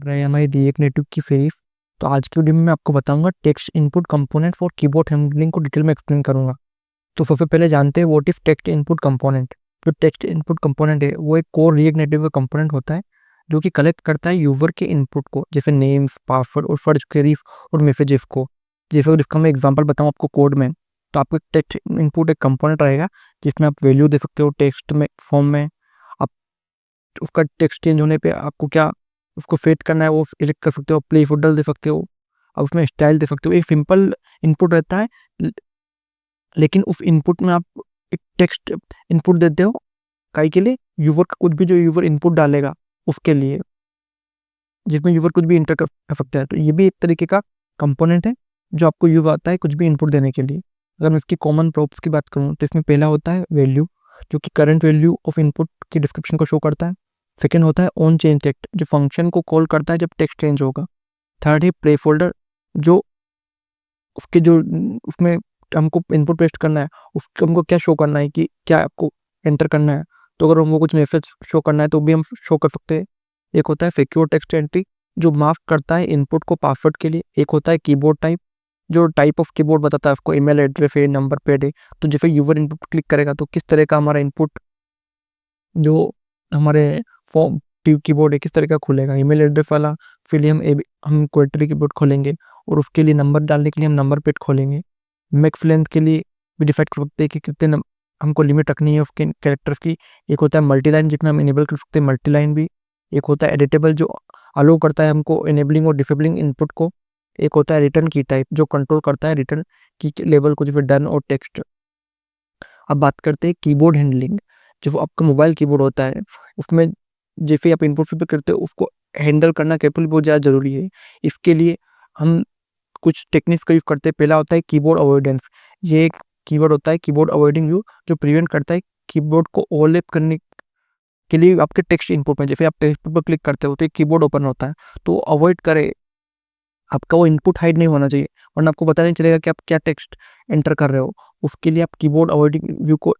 रहे हैं हमारी रिएक्ट नेटिव की सीरीज। तो आज की वीडियो में मैं आपको बताऊंगा text input component for keyboard handling को डिटेल में एक्सप्लेन करूंगा। तो सबसे पहले जानते हैं what is text input component. जो टेक्स्ट इनपुट कंपोनेंट है वो एक कोर रिएक्ट नेटिव का कंपोनेंट होता है जो कि कलेक्ट करता है यूजर के इनपुट को, जैसे नेम्स, पासवर्ड और सर्च क्वेरीज और मैसेजेस को। जैसे इसका मैं एग्जांपल बताऊं आपको कोड में, तो आपको टेक्स्ट इनपुट एक कंपोनेंट रहेगा जिसमें आप वैल्यू दे सकते हो टेक्स्ट में फॉर्म में। आप उसका टेक्स्ट चेंज होने पे आपको क्या उसको सेट करना है वो सिलेक्ट कर सकते हो, प्ले फोल्डर दे सकते हो, अब उसमें स्टाइल दे सकते हो। एक सिंपल इनपुट रहता है, लेकिन उस इनपुट में आप एक टेक्स्ट इनपुट देते हो काई के लिए, यूजर का कुछ भी जो यूजर इनपुट डालेगा उसके लिए, जिसमें यूजर कुछ भी इंटर कर सकता है। तो ये भी एक तरीके का कंपोनेंट है जो आपको यूज आता है कुछ भी इनपुट देने के लिए। अगर मैं इसकी कॉमन प्रॉप्स की बात करूँ तो इसमें पहला होता है वैल्यू, जो कि करंट वैल्यू ऑफ इनपुट की डिस्क्रिप्शन को शो करता है। सेकेंड होता है ऑन चेंज टेक्स्ट, जो फंक्शन को कॉल करता है जब टेक्स्ट चेंज होगा। थर्ड है प्ले फोल्डर, जो उसके जो उसमें हमको इनपुट पेस्ट करना है उसको हमको क्या शो करना है कि क्या आपको एंटर करना है। तो अगर हमको कुछ मैसेज शो करना है तो भी हम शो कर सकते हैं। एक होता है सिक्योर टेक्स्ट एंट्री, जो मास्क करता है इनपुट को पासवर्ड के लिए। एक होता है कीबोर्ड टाइप, जो टाइप ऑफ कीबोर्ड बताता है उसको, ईमेल एड्रेस है, नंबर पैड है। तो जैसे यूजर इनपुट क्लिक करेगा तो किस तरह का हमारा इनपुट जो हमारे फॉर्म कीबोर्ड है किस तरह का खुलेगा, ईमेल एड्रेस वाला। फिर हम क्वेरी कीबोर्ड खोलेंगे और उसके लिए नंबर डालने के लिए हम नंबर पैड खोलेंगे। मैक्स लेंथ के लिए भी डिसाइड कर सकते हैं कि कितने हमको लिमिट रखनी है उसके कैरेक्टर्स की। एक होता है मल्टी लाइन, जिसमें हम इनेबल कर सकते हैं मल्टी लाइन भी। एक होता है एडिटेबल, जो अलो करता है हमको इनेबलिंग और डिसेबलिंग इनपुट को। एक होता है रिटर्न की टाइप, जो कंट्रोल करता है रिटर्न की लेवल को, जैसे डन और टेक्स्ट। अब बात करते हैं कीबोर्ड हैंडलिंग। जो आपका मोबाइल कीबोर्ड होता है उसमें जैसे ही आप इनपुट फीडबैक करते हो उसको हैंडल करना केवल बहुत ज़्यादा जरूरी है। इसके लिए हम कुछ टेक्निक्स का यूज करते हैं। पहला होता है कीबोर्ड अवॉइडेंस। ये एक कीवर्ड होता है कीबोर्ड अवॉइडिंग यू, जो प्रिवेंट करता है कीबोर्ड को ओवरलैप करने के लिए आपके टेक्स्ट इनपुट में। जैसे आप टेक्स्ट पर क्लिक करते हो तो एक कीबोर्ड ओपन होता है, तो अवॉइड करे, आपका वो इनपुट हाइड नहीं होना चाहिए वरना आपको पता नहीं चलेगा कि आप क्या टेक्स्ट एंटर कर रहे हो। उसके लिए आप कीबोर्ड अवॉइडिंग व्यू को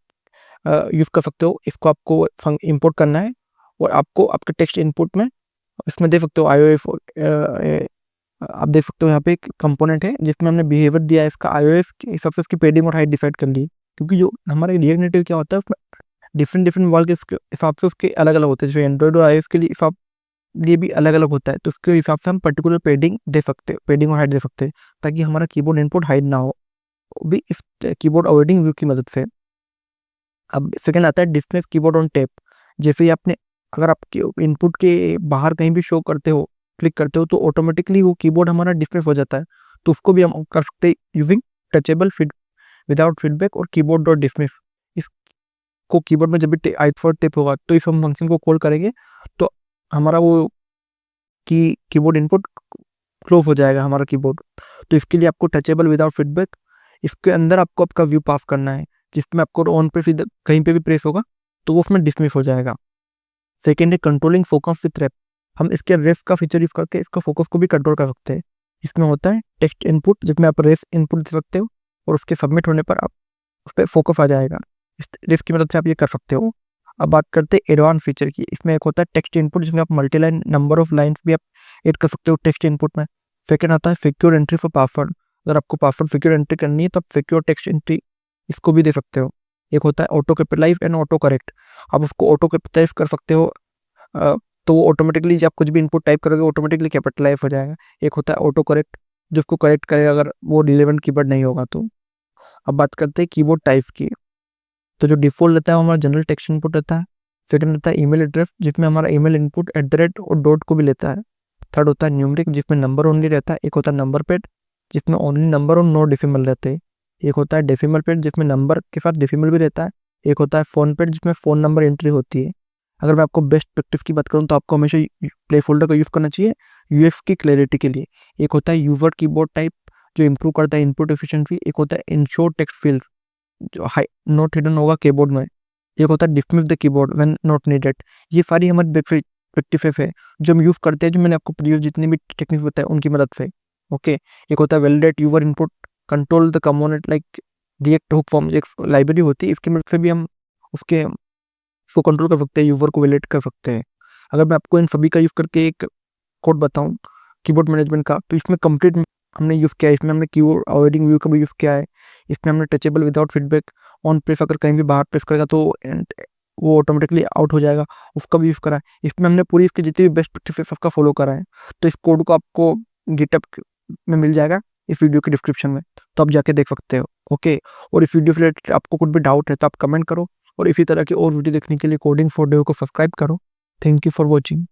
यूज कर सकते हो। इसको आपको इंपोर्ट करना है और आपको आपके टेक्स्ट इनपुट में इसमें दे सकते हो आईओएफ। आप देख सकते हो यहाँ पे एक कंपोनेंट है जिसमें हमने बिहेवियर दिया है इसका आईओएफ के हिसाब से, उसकी पेडिंग और हाइट डिसाइड कर ली। क्योंकि जो हमारे रिएक्ट नेटिव क्या होता है उसमें डिफरेंट डिफरेंट वर्ड के हिसाब से उसके अलग अलग होते हैं। जैसे एंड्रॉइड और आईओएस के लिए हिसाब लिए भी अलग अलग होता है, तो उसके हिसाब से हम पर्टिकुलर पेडिंग दे सकते हैं, पेडिंग और हाइट दे सकते हैं, ताकि हमारा कीबोर्ड इनपुट हाइड ना हो, वो भी इस कीबोर्ड अवॉइडिंग व्यू की मदद से। अब सेकंड आता है डिस्प्ले कीबोर्ड ऑन टैप। जैसे ही आपने अगर आपके इनपुट के बाहर कहीं भी शो करते हो, क्लिक करते हो, तो ऑटोमेटिकली वो कीबोर्ड हमारा डिस्प्ले हो जाता है। तो उसको भी हम कर सकते हैं using touchable feed without feedback और कीबोर्ड डॉट डिस्मिस। इसको कीबोर्ड में जब भी आइट टैप होगा तो इस हम फंक्शन को कॉल करेंगे तो हमारा वो कीबोर्ड इनपुट क्लोज हो जाएगा हमारा कीबोर्ड। तो इसके लिए आपको टचेबल विदाउट फीडबैक, इसके अंदर आपको आपका व्यू पास करना है, जिसमें आपको ऑन पे सीधा कहीं पे भी प्रेस होगा तो वो उसमें डिसमिस हो जाएगा। सेकेंड है कंट्रोलिंग फोकस विथ रैप। हम इसके रेस का फीचर यूज करके इसका फोकस को भी कंट्रोल कर सकते हैं। इसमें होता है टेक्स्ट इनपुट, जिसमें आप रेस इनपुट दे सकते हो और उसके सबमिट होने पर आप उस पर फोकस आ जाएगा। इस रेस की मदद से आप ये कर सकते हो। अब बात करते हैं एडवांस फीचर की। इसमें एक होता है टेक्स्ट इनपुट, जिसमें आप multi line number of lines भी आप ऐड कर सकते हो टेक्स्ट इनपुट में। सेकेंड आता है सिक्योर एंट्री फॉर पासवर्ड। अगर आपको पासवर्ड सिक्योर एंट्री करनी है तो आप सिक्योर टेक्स्ट एंट्री इसको भी दे सकते हो। एक होता है auto capitalize and auto correct. आप उसको ऑटो कैपिटलाइज कर सकते हो, तो वो ऑटोमेटिकली जब आप कुछ भी इनपुट टाइप करोगे ऑटोमेटिकली कैपिटलाइज हो जाएगा। एक होता है ऑटो करेक्ट, जो उसको करेक्ट करेगा अगर वो रिलेवेंट कीवर्ड नहीं होगा तो। अब बात करते हैं कीबोर्ड टाइप्स की। तो जो डिफॉल्ट रहता है वो हमारा जनरल टेक्स्ट इनपुट रहता है। सेकंड रहता है ईमेल एड्रेस, जिसमें हमारा ईमेल इनपुट @ और डॉट को भी लेता है। थर्ड होता है न्यूमेरिक, जिसमें नंबर ओनली रहता है। एक होता है नंबर पैड, जिसमें ओनली नंबर और नो डेसिमल रहते हैं। एक होता है डेसिमल पैड, जिसमें नंबर के साथ डेसिमल भी रहता है। एक होता है फोन पैड, जिसमें फ़ोन नंबर एंट्री होती है। अगर मैं आपको बेस्ट प्रैक्टिस की बात करूँ तो आपको हमेशा प्ले फोल्डर का यूज़ करना चाहिए यूएक्स की क्लैरिटी के लिए। एक होता है यूजर कीबोर्ड टाइप, जो इंप्रूव करता है इनपुट एफिशिएंसी। एक होता है इंश्योर टेक्स्ट फील्ड, जो हाई नोट हिडन होगा कीबोर्ड में। एक होता है dismiss the keyboard when not needed. ये सारी हमारी प्रैक्टिसेस है जो हम यूज़ करते हैं, जो मैंने आपको प्रीवियस जितने भी टेक्निक्स बताए उनकी मदद से। ओके। एक होता है validate user input, control the component like react hook form, एक लाइब्रेरी होती है, इसकी मदद से भी हम उसके उसको कंट्रोल कर सकते हैं, यूजर को वैलिडेट कर सकते हैं। अगर मैं आपको इन सभी का यूज़ करके एक कोड बताऊँ कीबोर्ड मैनेजमेंट का, तो इसमें कंप्लीट हमने यूज़ किया है। इसमें हमने कीबोर्ड अवॉइडिंग व्यू का भी यूज़ किया है। इसमें हमने touchable without feedback on press, अगर कहीं भी बाहर प्रेस करेगा तो वो ऑटोमेटिकली आउट हो जाएगा, उसका भी यूज़ करा है। इसमें हमने पूरी इसकी जितनी भी बेस्ट प्रैक्टिस है सबका फॉलो करा है। तो इस कोड को आपको गिटहब में मिल जाएगा इस वीडियो के डिस्क्रिप्शन में, तो आप जाके देख सकते हो। ओके, और इस वीडियो से रिलेटेड आपको कुछ भी डाउट है तो आप कमेंट करो, और इसी तरह की और वीडियो देखने के लिए कोडिंग फॉर डेव को सब्सक्राइब करो। Thank you for watching.